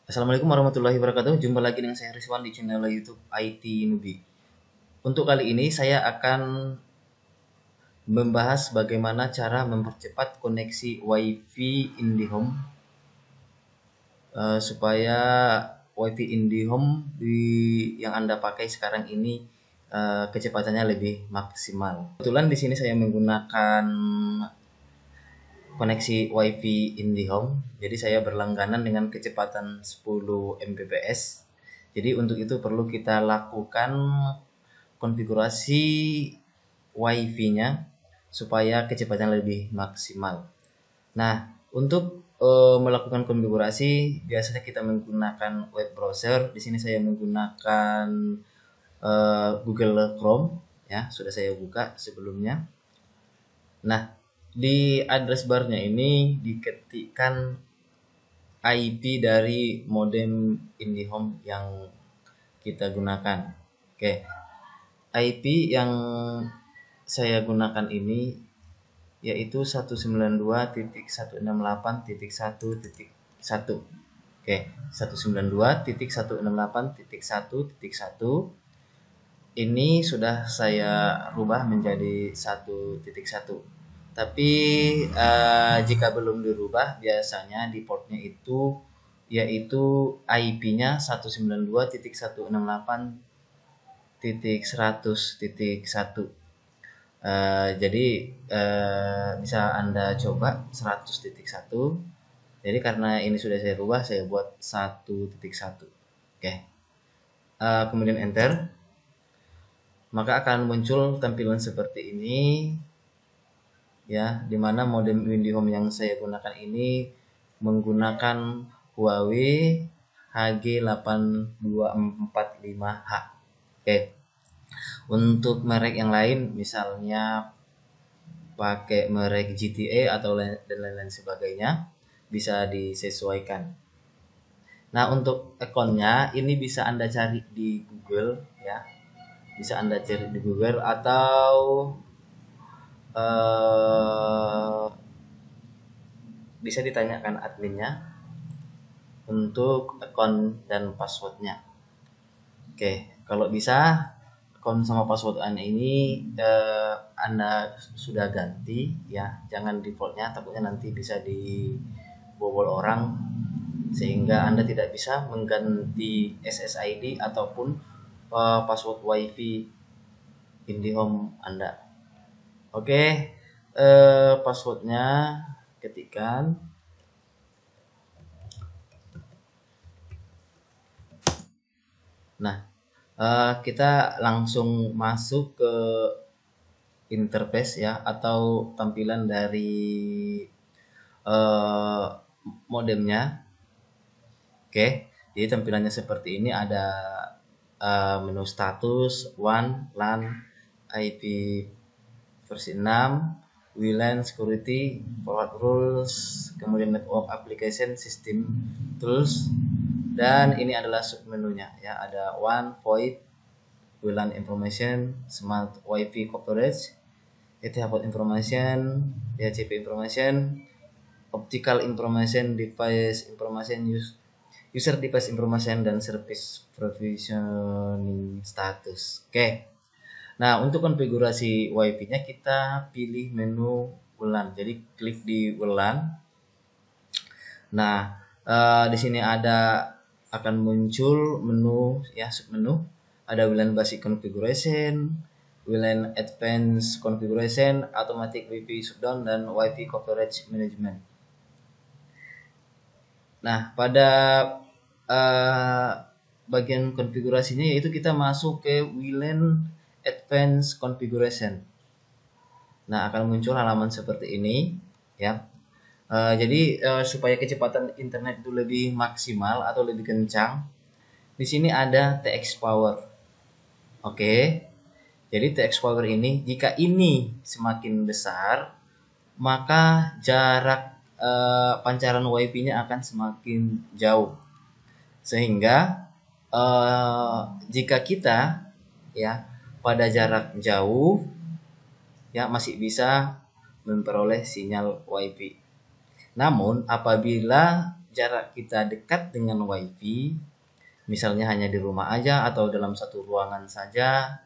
Assalamualaikum warahmatullahi wabarakatuh. Jumpa lagi dengan saya Rizwan di channel YouTube IT Nubi. Untuk kali ini saya akan membahas bagaimana cara mempercepat koneksi WiFi IndiHome supaya WiFi IndiHome yang Anda pakai sekarang ini kecepatannya lebih maksimal. Kebetulan di sini saya menggunakan koneksi WiFi IndiHome. Jadi saya berlangganan dengan kecepatan 10 Mbps. Jadi untuk itu perlu kita lakukan konfigurasi WiFi-nya supaya kecepatan lebih maksimal. Nah, untuk melakukan konfigurasi biasanya kita menggunakan web browser. Di sini saya menggunakan Google Chrome, ya sudah saya buka sebelumnya. Nah, di address barnya ini diketikkan IP dari modem IndiHome yang kita gunakan. Oke, IP yang saya gunakan ini yaitu 192.168.1.1. Oke, 192.168.1.1 ini sudah saya rubah menjadi 1.1. Tapi jika belum dirubah, biasanya di portnya itu yaitu IP-nya 192.168.100.1. Jadi bisa Anda coba 100.1. Jadi karena ini sudah saya rubah, saya buat 1.1. Oke. Kemudian enter. Maka akan muncul tampilan seperti ini. Ya, dimana modem IndiHome yang saya gunakan ini menggunakan Huawei HG8245H. Oke. Untuk merek yang lain misalnya pakai merek GTA atau dan lain-lain sebagainya bisa disesuaikan. Nah, untuk akunnya ini bisa Anda cari di Google, ya. Bisa Anda cari di Google atau bisa ditanyakan adminnya untuk akun dan passwordnya. Oke, kalau bisa akun sama password Anda ini Anda sudah ganti, ya, jangan defaultnya, takutnya nanti bisa dibobol orang sehingga Anda tidak bisa mengganti SSID ataupun password WiFi IndiHome Anda. Oke, passwordnya ketikkan. Nah, kita langsung masuk ke interface, ya, atau tampilan dari modemnya. Oke, jadi tampilannya seperti ini. Ada menu status, WAN, LAN, IP versi 6, WLAN, security, forward rules, kemudian network application, system tools, dan ini adalah submenunya, ya. Ada WAN, VoIP, WLAN information, smart WiFi coverage, Ethernet information, DHCP information, optical information, device information, user device information, dan service provisioning status. Oke. Nah, untuk konfigurasi WiFi-nya kita pilih menu WLAN. Jadi klik di WLAN. Nah, di sini akan muncul menu, ya, submenu. Ada WLAN basic configuration, WLAN advanced configuration, automatic WiFi shutdown, dan WiFi coverage management. Nah, pada bagian konfigurasinya yaitu kita masuk ke WLAN advanced configuration. Nah, akan muncul halaman seperti ini, ya. Jadi supaya kecepatan internet itu lebih maksimal atau lebih kencang, di sini ada TX power. Oke. Jadi TX power ini, jika ini semakin besar, maka jarak pancaran WiFi-nya akan semakin jauh. Sehingga jika kita, ya, pada jarak jauh, ya, masih bisa memperoleh sinyal WiFi. Namun apabila jarak kita dekat dengan WiFi, misalnya hanya di rumah aja atau dalam satu ruangan saja,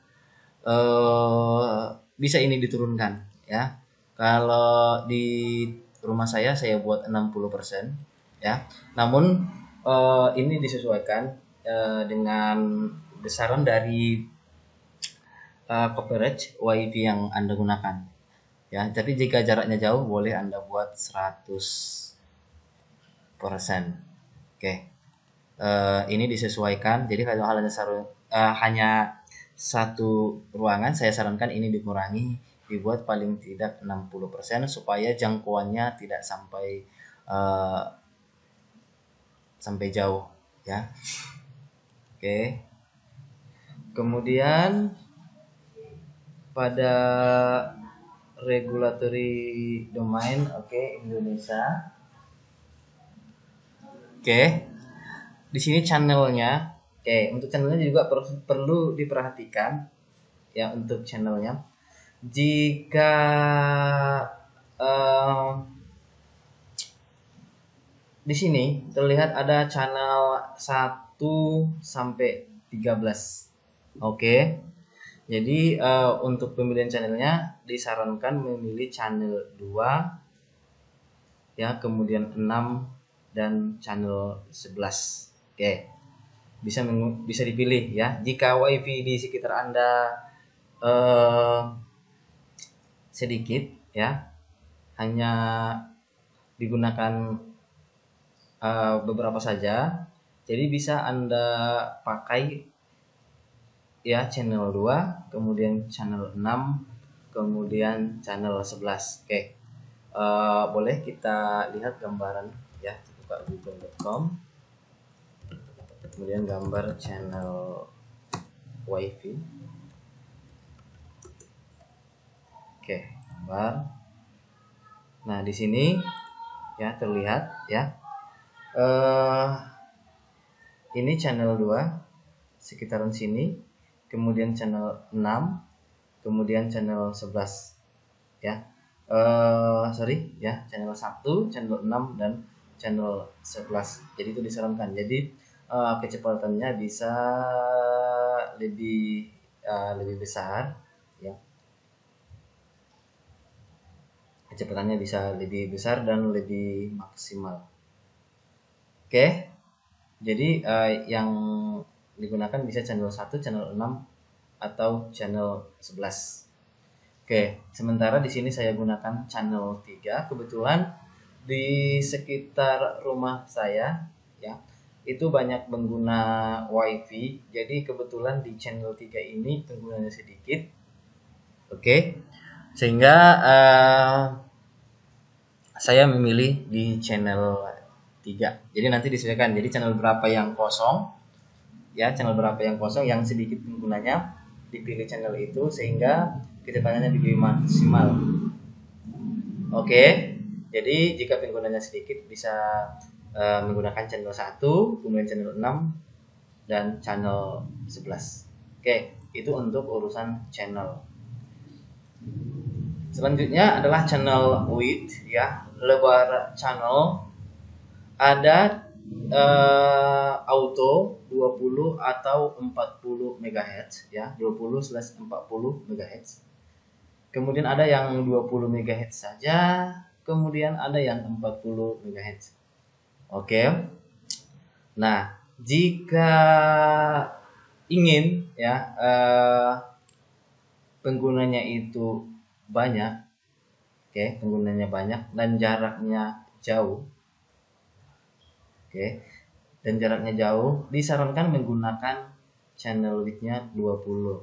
bisa ini diturunkan ya. Kalau di rumah saya buat 60% ya. Namun ini disesuaikan dengan besaran dari coverage WiFi yang Anda gunakan ya. Tapi jika jaraknya jauh boleh Anda buat 100%. Oke. Ini disesuaikan. Jadi kalau hanya satu ruangan, saya sarankan ini dikurangi, dibuat paling tidak 60% supaya jangkauannya tidak sampai jauh ya. Oke. Kemudian pada regulatory domain, Indonesia. Di sini channelnya. Untuk channelnya juga perlu diperhatikan ya. Untuk channelnya, jika di sini terlihat ada channel 1 sampai 13. Jadi untuk pemilihan channelnya disarankan memilih channel 2 ya, kemudian 6 dan channel 11. Bisa dipilih ya. Jika WiFi di sekitar Anda sedikit ya, hanya digunakan beberapa saja, jadi bisa Anda pakai ya channel 2, kemudian channel 6, kemudian channel 11. Boleh kita lihat gambaran ya. Buka google.com, kemudian gambar channel WiFi. Gambar. Nah, di sini ya terlihat ya. Ini channel 2 sekitaran sini, kemudian channel 6, kemudian channel 11 ya. Channel 1, channel 6 dan channel 11. Jadi itu disarankan. Jadi kecepatannya bisa lebih besar ya. Kecepatannya bisa lebih besar dan lebih maksimal. Jadi yang digunakan bisa channel 1, channel 6 atau channel 11. Sementara di sini saya gunakan channel 3. Kebetulan di sekitar rumah saya ya, itu banyak pengguna WiFi. Jadi kebetulan di channel 3 ini penggunanya sedikit. Sehingga saya memilih di channel 3. Jadi nanti disesuaikan. Jadi channel berapa yang kosong ya, channel berapa yang kosong yang sedikit penggunanya, dipilih channel itu sehingga kecepatannya lebih maksimal. Jadi jika penggunanya sedikit bisa menggunakan channel 1, kemudian channel 6 dan channel 11. Itu untuk urusan channel. Selanjutnya adalah channel width ya, lebar channel. Ada auto 20 atau 40 MHz ya, 20/40 MHz. Kemudian ada yang 20 MHz saja, kemudian ada yang 40 MHz. Nah, jika ingin ya penggunanya itu banyak, penggunanya banyak dan jaraknya jauh, disarankan menggunakan channel width-nya 20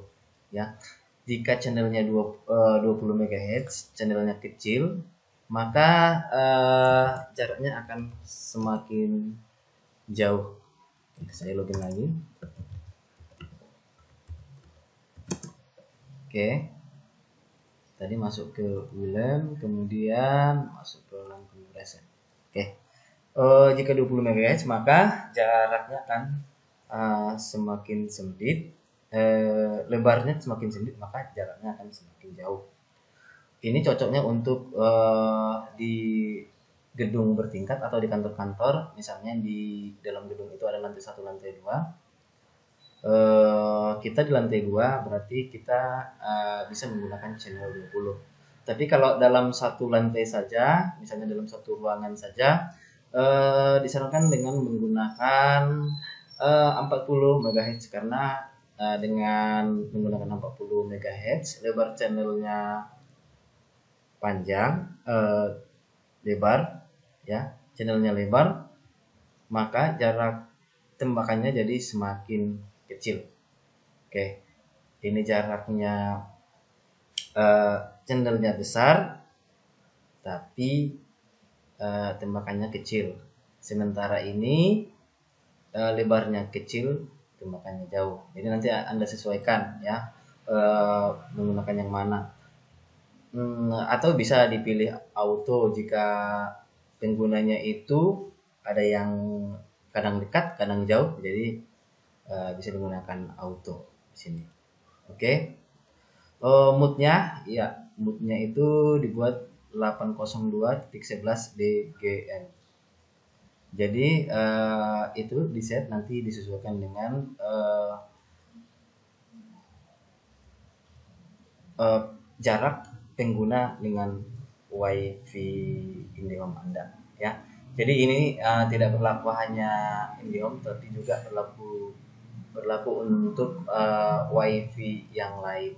ya. Jika channelnya 20 MHz, channelnya kecil, maka jaraknya akan semakin jauh. Saya login lagi. Tadi masuk ke WLAN, kemudian masuk ke LAN configuration. Jika 20 MHz maka jaraknya akan semakin sempit, lebarnya semakin sempit, maka jaraknya akan semakin jauh. Ini cocoknya untuk di gedung bertingkat atau di kantor-kantor, misalnya di dalam gedung itu ada lantai 1, lantai 2, kita di lantai 2 berarti kita bisa menggunakan channel 20. Tapi kalau dalam satu lantai saja, misalnya dalam satu ruangan saja, disarankan dengan menggunakan 40 MHz, karena dengan menggunakan 40 MHz lebar channelnya panjang, lebar ya, channelnya lebar, maka jarak tembakannya jadi semakin kecil. Oke, ini jaraknya channelnya besar tapi tembakannya kecil, sementara ini lebarnya kecil, tembakannya jauh. Jadi nanti Anda sesuaikan ya, menggunakan yang mana. Atau bisa dipilih auto jika penggunanya itu ada yang kadang dekat kadang jauh, jadi bisa digunakan auto di sini. Oke. Moodnya ya, moodnya itu dibuat 802.11 dgn. Jadi itu di set, nanti disesuaikan dengan jarak pengguna dengan WiFi IndiHome Anda ya. Jadi ini tidak berlaku hanya IndiHome, tapi juga berlaku untuk WiFi yang lain.